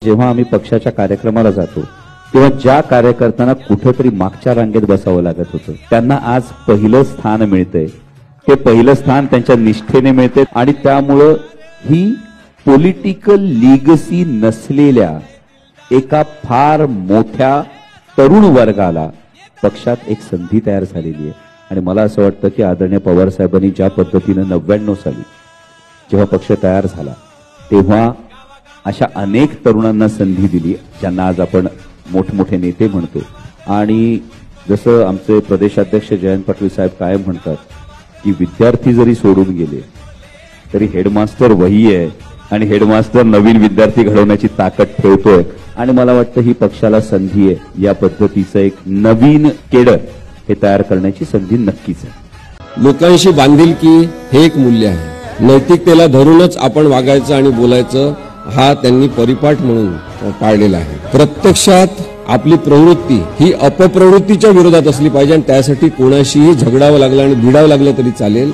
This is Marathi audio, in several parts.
जेव्हा आम्ही पक्षाच्या कार्यक्रमाला जातो तेव्हा ज्या कार्यकर्त्यांना कुठेतरी मागच्या रांगेत बसावं लागत होतं त्यांना आज पहिलं स्थान मिळतंय। ते पहिलं स्थान त्यांच्या निष्ठेने मिळते आणि त्यामुळे ही पॉलिटिकल लीगसी नसलेल्या एका फार मोठ्या तरुण वर्गाला पक्षात एक संधी तयार झालेली आहे। आणि मला असं वाटतं की आदरणीय पवार साहेबांनी ज्या पद्धतीने 99 साली जेव्हा पक्ष तयार झाला तेव्हा अशा अनेक तरुणांना संधी दिली ज्यांना आज आपण मोठमोठे नेते म्हणतो। आणि जसं आमचे प्रदेशाध्यक्ष जयंत पाटील साहेब कायम म्हणतात की विद्यार्थी जरी सोडून गेले तरी हेडमास्टर वही आहे आणि हेडमास्टर नवीन विद्यार्थी घडवण्याची ताकद ठेवतोय। आणि मला वाटतं ही पक्षाला संधी आहे या पद्धतीचं एक नवीन केडर हे तयार करण्याची संधी नक्कीच आहे। लोकांशी बांधिलकी हे एक मूल्य आहे। नैतिकतेला धरूनच आपण वागायचं आणि बोलायचं हा त्यांनी परिपाठ म्हणून पाळलेला आहे। प्रत्यक्षात आपली प्रवृत्ती ही अपप्रवृत्तीच्या विरोधात असली पाहिजे आणि त्यासाठी कोणाशीही झगडावं लागलं आणि भिडावं लागलं तरी चालेल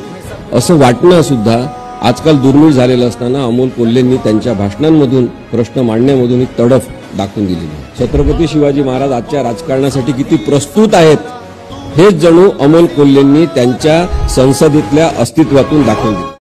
असं वाटणं सुद्धा आजकाल दुर्मिळ झालेलं असताना अमोल कोल्हेंनी त्यांच्या भाषणांमधून प्रश्न मांडण्यामधून एक तडफ दाखवून दिलेली आहे। छत्रपती शिवाजी महाराज आजच्या राजकारणासाठी किती प्रस्तुत आहेत हेच जणू अमोल कोल्हेंनी त्यांच्या संसदेतल्या अस्तित्वातून दाखवून दिले।